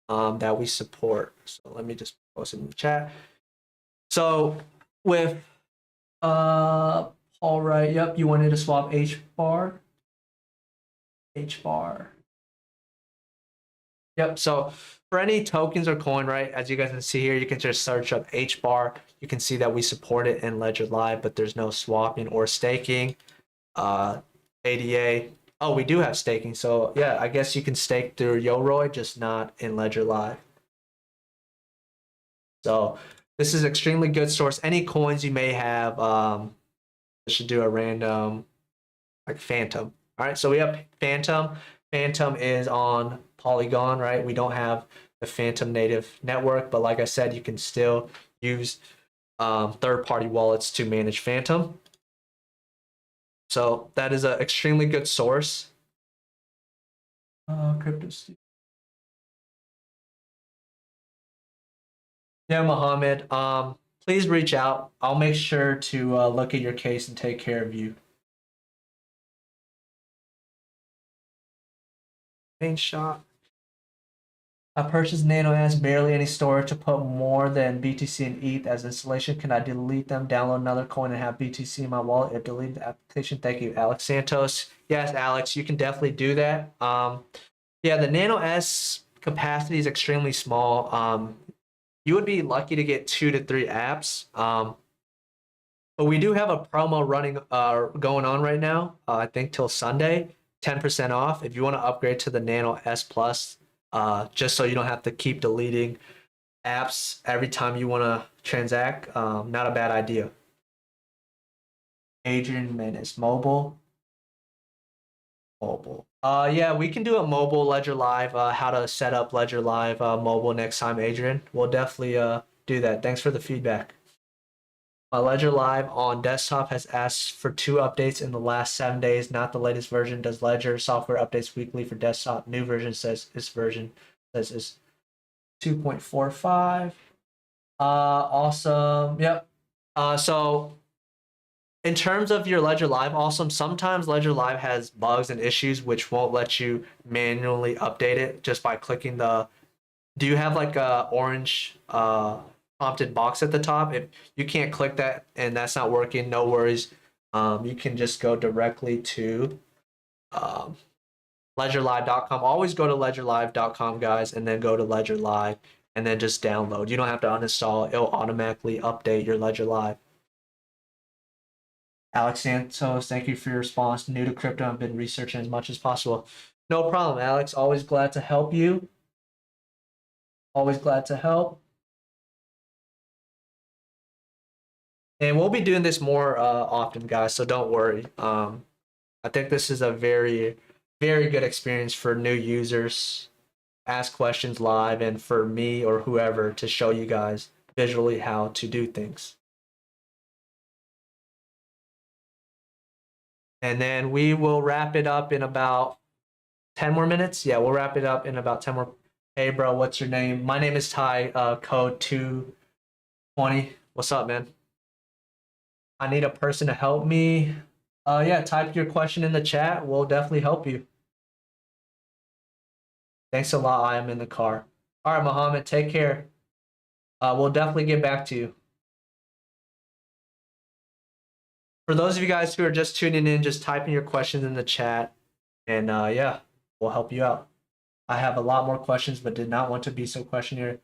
that we support. So let me just post it in the chat. So with all right, yep, you wanted to swap HBAR. HBAR. Yep, so for any tokens or coin, right? As you guys can see here, you can just search up HBAR. You can see that we support it in Ledger Live, but there's no swapping or staking. ADA. Oh, we do have staking. So yeah, I guess you can stake through Yoroi, just not in Ledger Live. So this is extremely good source. Any coins you may have, should do a random like Phantom. All right, so we have Phantom. Phantom is on Polygon, right? We don't have the Phantom native network, but like I said, you can still use third-party wallets to manage Phantom. So that is an extremely good source. Crypto. Yeah, Mohammed. Please reach out. I'll make sure to look at your case and take care of you. Main shot. I purchased Nano has barely any storage to put more than BTC and ETH as installation. Can I delete them, download another coin, and have BTC in my wallet? If delete the application, thank you, Alex Santos. Yes, Alex, you can definitely do that. Yeah, the Nano S capacity is extremely small. You would be lucky to get 2 to 3 apps. But we do have a promo running, going on right now. I think till Sunday, 10% off. If you want to upgrade to the Nano S Plus, just so you don't have to keep deleting apps every time you want to transact, not a bad idea. Adrian Menace, mobile. Yeah, we can do a mobile Ledger Live. How to set up Ledger Live mobile next time, Adrian. We'll definitely do that. Thanks for the feedback. My Ledger Live on desktop has asked for 2 updates in the last 7 days, not the latest version. Does Ledger software updates weekly for desktop? New version says this version says is 2.45. Awesome. Yep. So in terms of your Ledger Live, awesome. Sometimes Ledger Live has bugs and issues which won't let you manually update it just by clicking the. Do you have like a orange prompted box at the top? If you can't click that and that's not working, no worries. You can just go directly to ledgerlive.com. Always go to ledgerlive.com, guys, and then go to Ledger Live and then just download. You don't have to uninstall. It'll automatically update your Ledger Live. Alex Santos, thank you for your response. New to crypto, I've been researching as much as possible. No problem, Alex. Always glad to help you. Always glad to help. And we'll be doing this more often, guys, so don't worry. I think this is a very, very good experience for new users. Ask questions live, and for me or whoever to show you guys visually how to do things. And then we will wrap it up in about 10 more minutes. Yeah, we'll wrap it up in about 10 more. Hey, bro, what's your name? My name is Ty, code 220. What's up, man? I need a person to help me. Yeah, type your question in the chat. We'll definitely help you. Thanks a lot. I am in the car. All right, Mohammed, take care. We'll definitely get back to you. For those of you guys who are just tuning in, just typing your questions in the chat, and yeah, we'll help you out. I have a lot more questions, but did not want to be so questionnaire.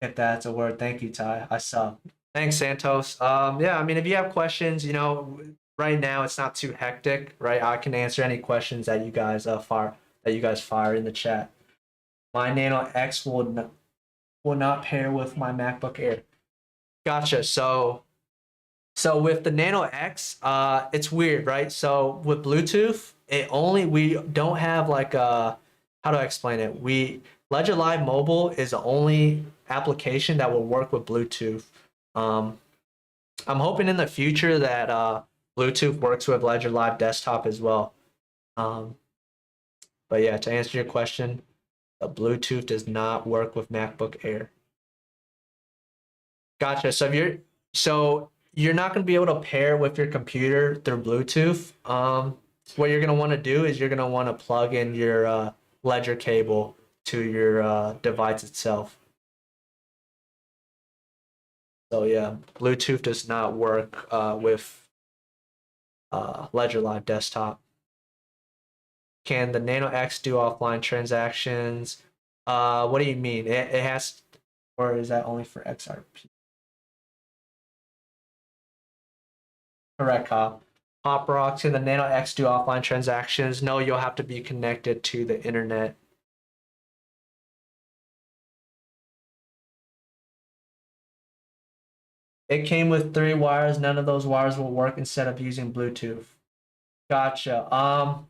If that's a word, thank you, Ty. I saw. Thanks, Santos. Yeah, I mean, if you have questions, you know, right now it's not too hectic, right? I can answer any questions that you guys fire in the chat. My Nano X will not pair with my MacBook Air. Gotcha. So with the Nano X, it's weird, right? So with Bluetooth, we don't have like a, how do I explain it? Ledger Live Mobile is the only application that will work with Bluetooth. I'm hoping in the future that Bluetooth works with Ledger Live Desktop as well. But yeah, to answer your question, the Bluetooth does not work with MacBook Air. Gotcha. So you're not going to be able to pair with your computer through Bluetooth. What you're going to want to do is you're going to want to plug in your Ledger cable to your device itself. So yeah, Bluetooth does not work with Ledger Live Desktop. Can the Nano X do offline transactions? What do you mean? It has, or is that only for XRP? Correct, Kyle. Pop rocks and the Nano X do offline transactions. No, you'll have to be connected to the internet. It came with 3 wires. None of those wires will work instead of using Bluetooth. Gotcha.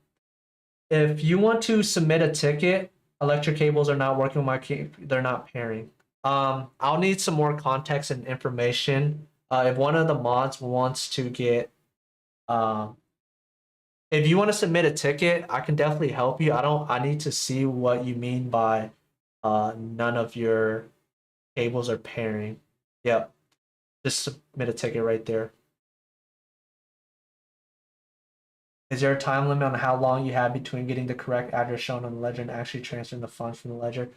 If you want to submit a ticket, electric cables are not working with my they're not pairing. I'll need some more context and information. If one of the mods wants to get, um, if you want to submit a ticket, I can definitely help you. I need to see what you mean by none of your cables are pairing. Yep. Just submit a ticket right there. Is there a time limit on how long you have between getting the correct address shown on the ledger and actually transferring the funds from the ledger?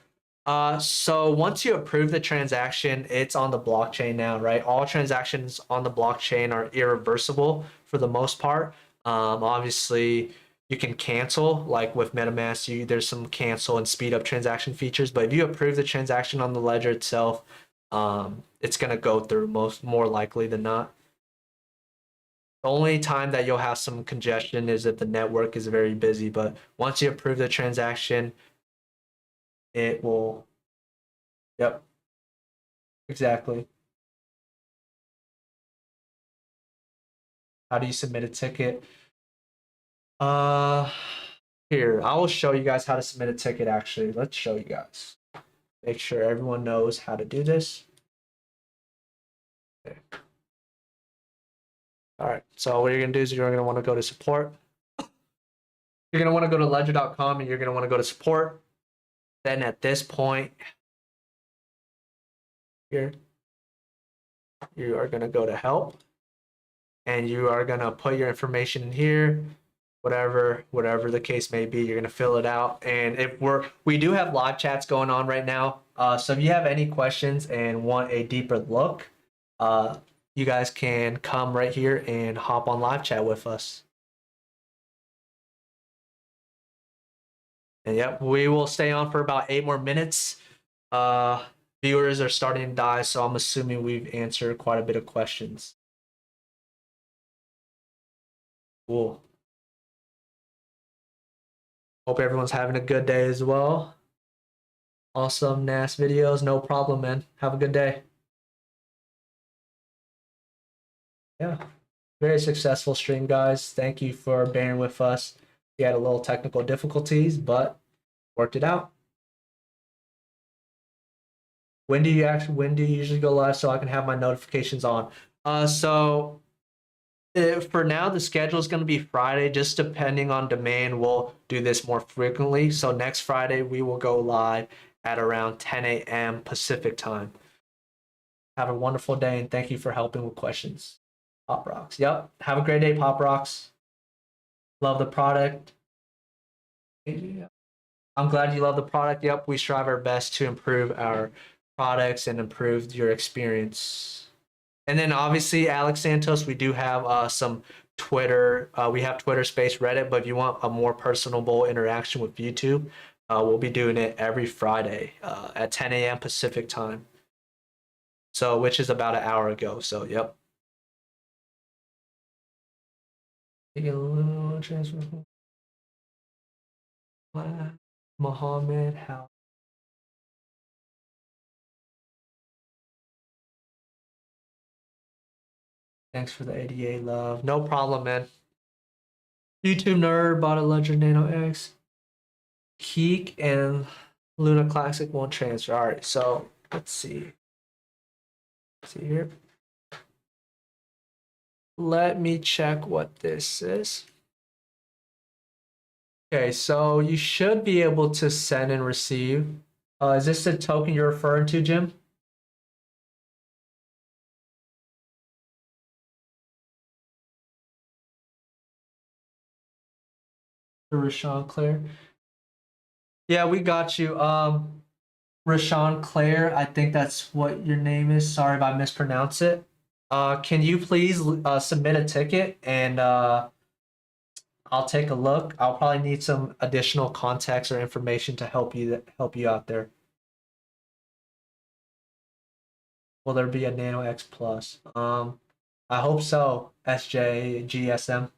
So once you approve the transaction, it's on the blockchain now, right? All transactions on the blockchain are irreversible for the most part. Obviously, you can cancel, like with MetaMask, there's some cancel and speed up transaction features. But if you approve the transaction on the ledger itself, it's gonna go through more likely than not. The only time that you'll have some congestion is if the network is very busy, but once you approve the transaction, it will. Yep, exactly. How do you submit a ticket? Uh, Here, I will show you guys how to submit a ticket actually. Let's show you guys. Make sure everyone knows how to do this. Okay. All right, so what you're gonna do is you're gonna wanna go to support. You're gonna wanna go to ledger.com and you're gonna wanna go to support. Then at this point, here, you are gonna go to help. And you are gonna put your information in here, whatever the case may be. You're gonna fill it out. And if we do have live chats going on right now. So if you have any questions and want a deeper look, you guys can come right here and hop on live chat with us. And yep, we will stay on for about 8 more minutes. Viewers are starting to die, so I'm assuming we've answered quite a bit of questions. Cool. Hope everyone's having a good day as well. Awesome NAS videos, no problem, man. Have a good day. Yeah, very successful stream, guys. Thank you for bearing with us. We had a little technical difficulties, but worked it out. When do you usually go live so I can have my notifications on? So for now, the schedule is going to be Friday, just depending on demand. We'll do this more frequently. So next Friday, we will go live at around 10 a.m. Pacific time. Have a wonderful day, and thank you for helping with questions. Pop Rocks. Yep. Have a great day, Pop Rocks. Love the product. I'm glad you love the product. Yep. We strive our best to improve our products and improve your experience. And then obviously, Alex Santos, we do have some Twitter. We have Twitter Space, Reddit, but if you want a more personable interaction with YouTube, we'll be doing it every Friday at 10 a.m. Pacific time. So, which is about an hour ago. So, yep. Mohammed, how? Thanks for the ADA love. No problem, man. YouTube nerd bought a Ledger Nano X. Keek and Luna Classic won't transfer. All right, so let's see. See here. Let me check what this is. Okay, so you should be able to send and receive. Is this the token you're referring to, Jim? To Rashawn Claire. Yeah, we got you. Rashawn Claire, I think that's what your name is. Sorry if I mispronounce it. Can you please submit a ticket and I'll take a look. I'll probably need some additional context or information to help you out there. Will there be a Nano X Plus? I hope so. SJGSM.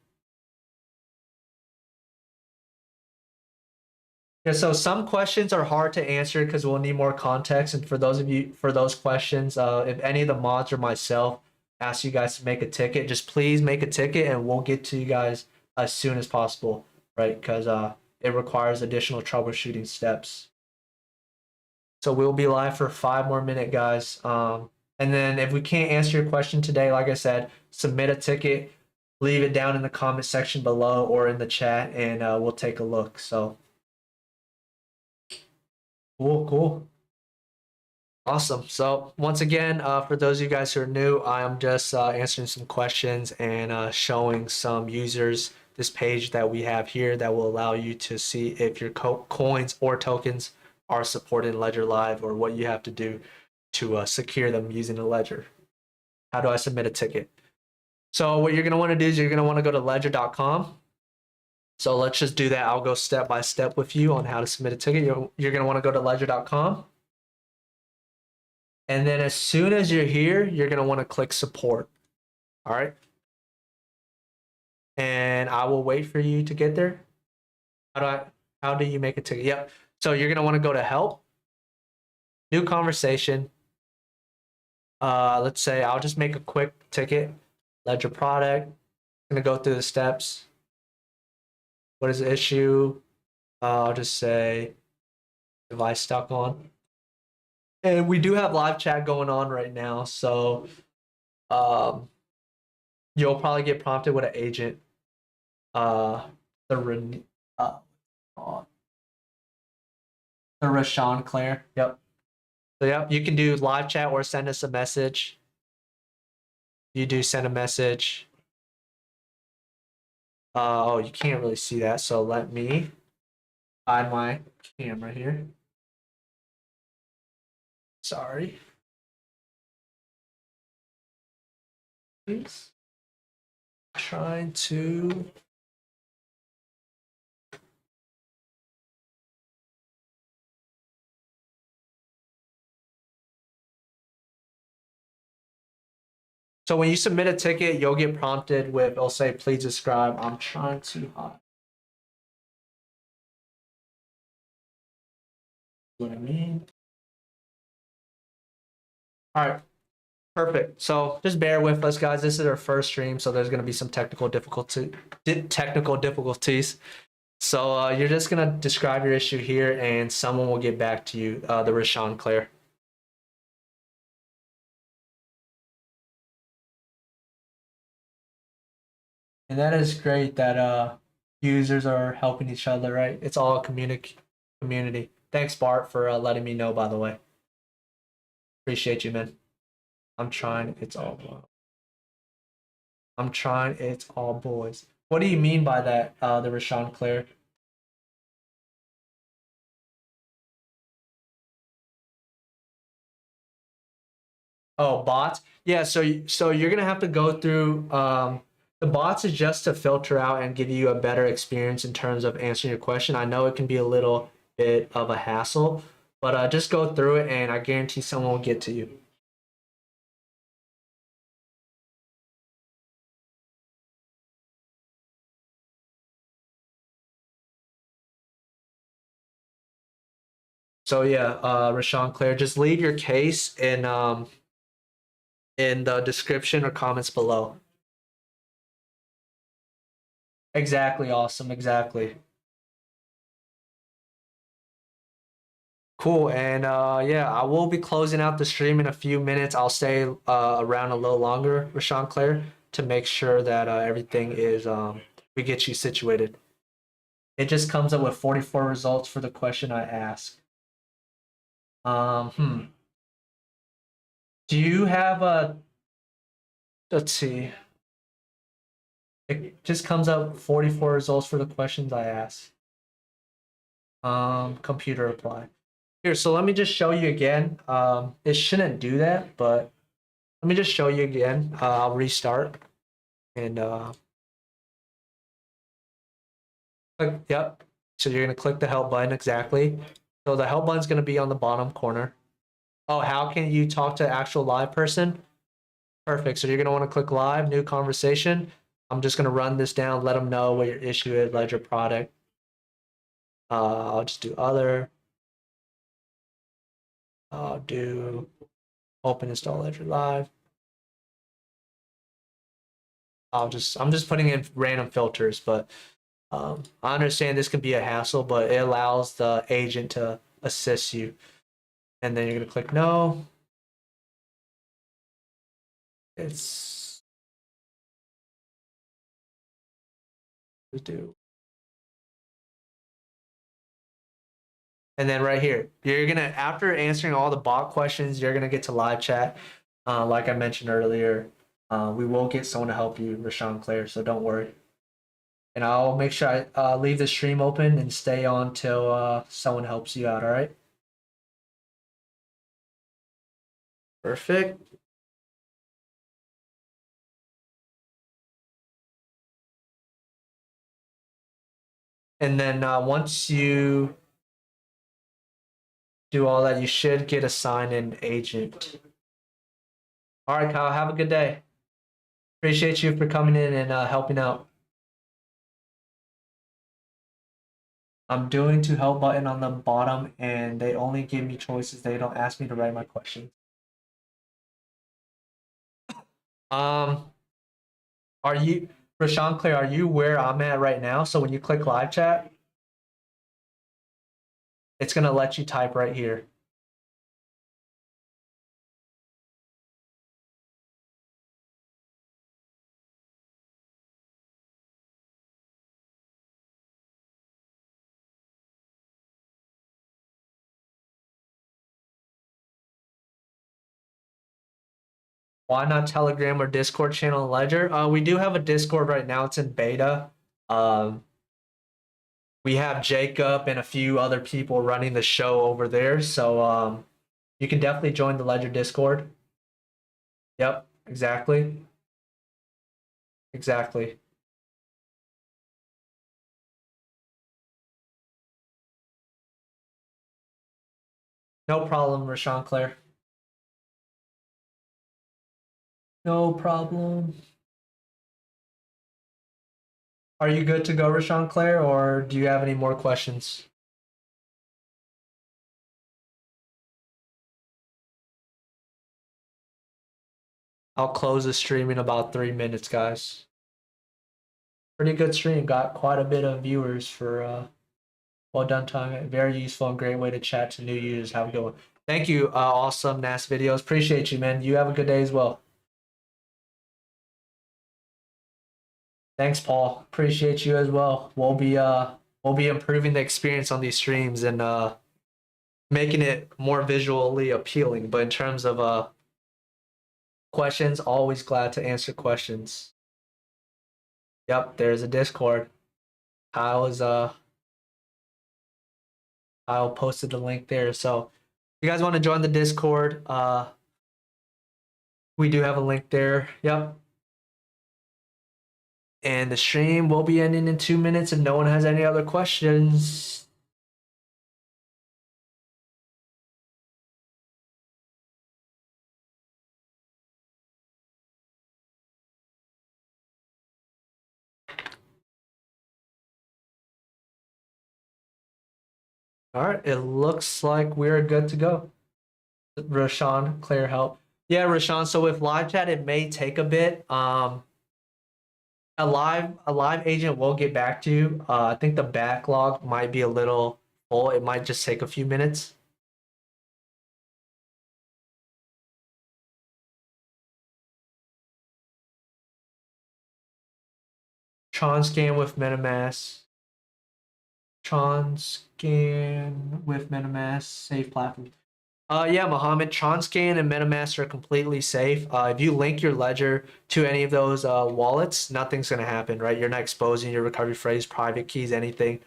Yeah, so some questions are hard to answer because we'll need more context. And for those questions, if any of the mods or myself ask you guys to make a ticket, just please make a ticket and we'll get to you guys as soon as possible, right? Because it requires additional troubleshooting steps. So we'll be live for 5 more minutes, guys. And then if we can't answer your question today, like I said, submit a ticket, leave it down in the comment section below or in the chat, and we'll take a look. So cool. Awesome. So once again, for those of you guys who are new, I'm just answering some questions and showing some users this page that we have here that will allow you to see if your coins or tokens are supported in Ledger Live or what you have to do to secure them using a ledger. How do I submit a ticket? So what you're going to want to do is you're going to want to go to ledger.com. So let's just do that. I'll go step by step with you on how to submit a ticket. You're going to want to go to ledger.com. And then as soon as you're here, you're going to want to click support. All right. And I will wait for you to get there. How do you make a ticket? Yep. So you're going to want to go to help, new conversation. Let's say I'll just make a quick ticket, ledger product. I'm going to go through the steps. What is the issue? I'll just say device stuck on. And we do have live chat going on right now, so you'll probably get prompted with an agent. The Rashawn Claire. Yep. So yep, you can do live chat or send us a message. You do send a message. Oh, you can't really see that, so let me hide my camera here. Sorry. Please. Trying to. So when you submit a ticket, you'll get prompted with, it'll say, please describe. I'm trying to hide. What I mean. All right, perfect. So just bear with us, guys. This is our first stream, so there's going to be some technical difficulties. So you're just going to describe your issue here, and someone will get back to you, the Rashawn Claire. And that is great that users are helping each other, right? It's all a community. Thanks, Bart, for letting me know, by the way. Appreciate you, man. I'm trying. It's all boys. What do you mean by that, the Rashawn Claire? Oh, bots. Yeah, so you're gonna have to go through. The bots is just to filter out and give you a better experience in terms of answering your question. I know it can be a little bit of a hassle, but just go through it, and I guarantee someone will get to you. So yeah, Rashawn Claire, just leave your case in the description or comments below. Exactly, awesome, exactly. Cool, and yeah, I will be closing out the stream in a few minutes. I'll stay around a little longer, Rashawn Claire, to make sure that everything is we get you situated. It just comes up with 44 results for the question I asked. Do you have a? Let's see. It just comes up 44 results for the questions I asked. Computer reply. Here, so let me just show you again. It shouldn't do that, but let me just show you again. I'll restart and Click, yep. So you're going to click the help button, exactly. So the help button is going to be on the bottom corner. Oh, how can you talk to an actual live person? Perfect. So you're going to want to click live, new conversation. I'm just going to run this down, let them know what your issue is, ledger product. I'll just do other. I'll do open install ledger live. I'm just putting in random filters, but I understand this can be a hassle, but it allows the agent to assist you. And then you're going to click no. It's do. And then right here, you're gonna, after answering all the bot questions, you're gonna get to live chat. Like I mentioned earlier, we will get someone to help you, Rashawn Claire, so don't worry. And I'll make sure I leave the stream open and stay on till someone helps you out. All right. Perfect. And then once you do all that, you should get assigned an agent. All right, Kyle, have a good day. Appreciate you for coming in and helping out. I'm doing to help button on the bottom, and they only give me choices. They don't ask me to write my questions. Are you, Rashawn Claire, are you where I'm at right now? So when you click live chat, it's gonna let you type right here. Why not Telegram or Discord channel and Ledger? We do have a Discord right now. It's in beta. We have Jacob and a few other people running the show over there. So you can definitely join the Ledger Discord. Yep, exactly. Exactly. No problem, Rashawn Claire. No problem. Are you good to go, Rashawn Claire, or do you have any more questions? I'll close the stream in about 3 minutes, guys. Pretty good stream. Got quite a bit of viewers for well done time. Very useful and great way to chat to new users. Have a good one. Thank you, awesome NAS videos. Appreciate you, man. You have a good day as well. Thanks, Paul. Appreciate you as well. We'll be improving the experience on these streams and making it more visually appealing. But in terms of questions, always glad to answer questions. Yep, there's a Discord. Kyle is Kyle posted the link there. So if you guys want to join the Discord, we do have a link there. Yep. And the stream will be ending in 2 minutes if no one has any other questions. All right, it looks like we're good to go. Rashawn, Claire, help. Yeah, Rashawn. So with live chat, it may take a bit. A live agent will get back to you. I think the backlog might be a little full. It might just take a few minutes. Tron scan with MetaMask. Tron scan with MetaMask. Safe platform. Yeah, Mohammed, Tron-Scan and MetaMask are completely safe. If you link your ledger to any of those wallets, nothing's going to happen, right? You're not exposing your recovery phrase, private keys, anything.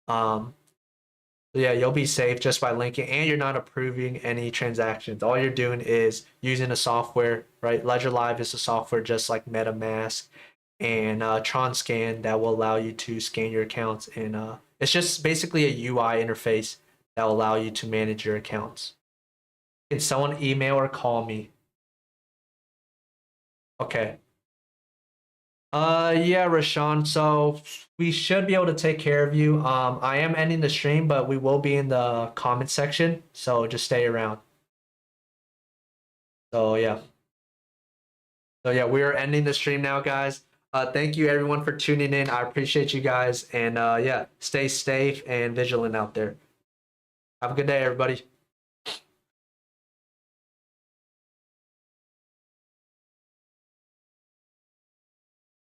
Yeah, you'll be safe just by linking, and you're not approving any transactions. All you're doing is using a software, right? Ledger Live is a software just like MetaMask and Tron Scan that will allow you to scan your accounts. And it's just basically a UI interface that will allow you to manage your accounts. Can someone email or call me? Okay. Yeah, Rashawn. So we should be able to take care of you. I am ending the stream, but we will be in the comment section, so just stay around. So yeah. So yeah, we are ending the stream now, guys. Thank you everyone for tuning in. I appreciate you guys, and yeah, stay safe and vigilant out there. Have a good day, everybody.